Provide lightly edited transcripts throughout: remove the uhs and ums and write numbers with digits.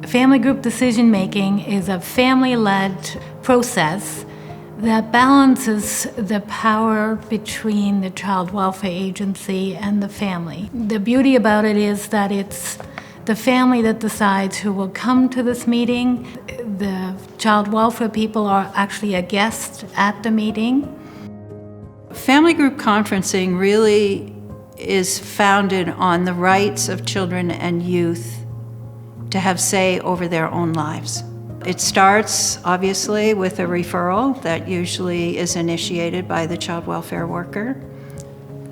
Family group decision-making is a family-led process that balances the power between the child welfare agency and the family. The beauty about it is that it's the family that decides who will come to this meeting. The child welfare people are actually a guest at the meeting. Family group conferencing really is founded on the rights of children and youth to have say over their own lives. It starts, obviously, with a referral that usually is initiated by the child welfare worker.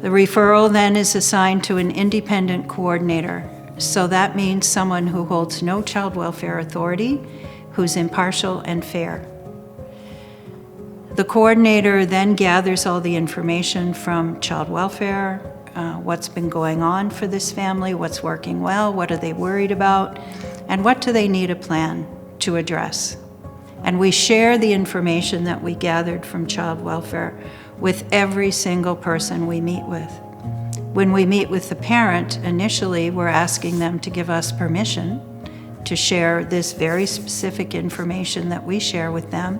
The referral then is assigned to an independent coordinator. So that means someone who holds no child welfare authority, who's impartial and fair. The coordinator then gathers all the information from child welfare, what's been going on for this family, what's working well, what are they worried about, and what do they need a plan to address. And we share the information that we gathered from child welfare with every single person we meet with. When we meet with the parent, initially we're asking them to give us permission to share this very specific information that we share with them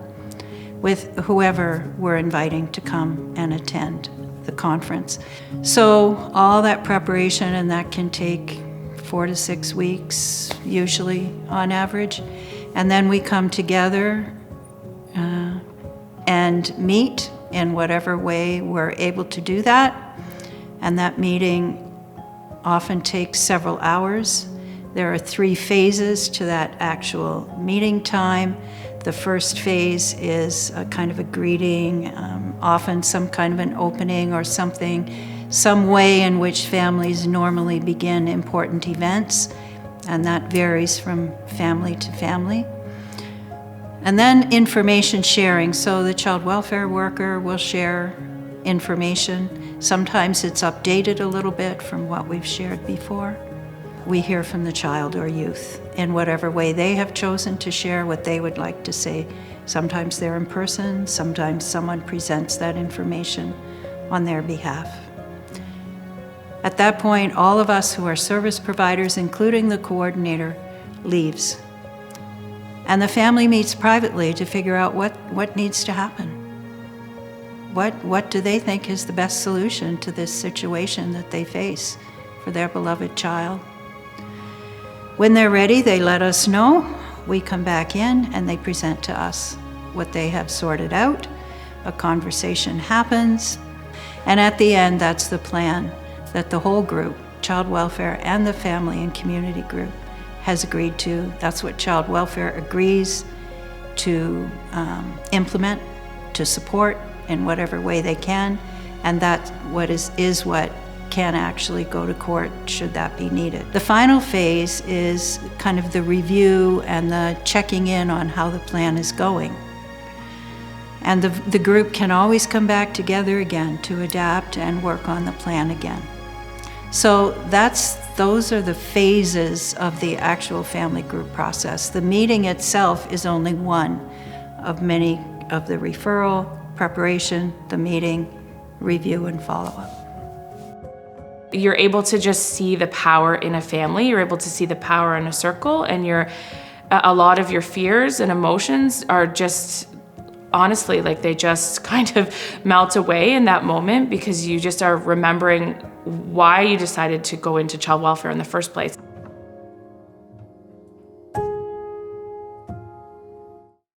with whoever we're inviting to come and attend the conference. So all that preparation, and that can take 4 to 6 weeks, usually on average. And then we come together and meet in whatever way we're able to do that. And that meeting often takes several hours. There are 3 phases to that actual meeting time. The first phase is a kind of a greeting, often some kind of an opening or something, some way in which families normally begin important events, and that varies from family to family. And then information sharing. So the child welfare worker will share information. Sometimes it's updated a little bit from what we've shared before. We hear from the child or youth in whatever way they have chosen to share what they would like to say. Sometimes they're in person, sometimes someone presents that information on their behalf. At that point, all of us who are service providers, including the coordinator, leaves. And the family meets privately to figure out what needs to happen. What do they think is the best solution to this situation that they face for their beloved child? When they're ready, they let us know. We come back in and they present to us what they have sorted out. A conversation happens. And at the end, that's the plan that the whole group, child welfare and the family and community group, has agreed to. That's what child welfare agrees to implement, to support in whatever way they can. And that's what is what can actually go to court should that be needed. The final phase is kind of the review and the checking in on how the plan is going. And the group can always come back together again to adapt and work on the plan again. So those are the phases of the actual family group process. The meeting itself is only one of many of the referral, preparation, the meeting, review, and follow-up. You're able to just see the power in a family. You're able to see the power in a circle, and a lot of your fears and emotions are just, honestly, like they just kind of melt away in that moment because you just are remembering why you decided to go into child welfare in the first place.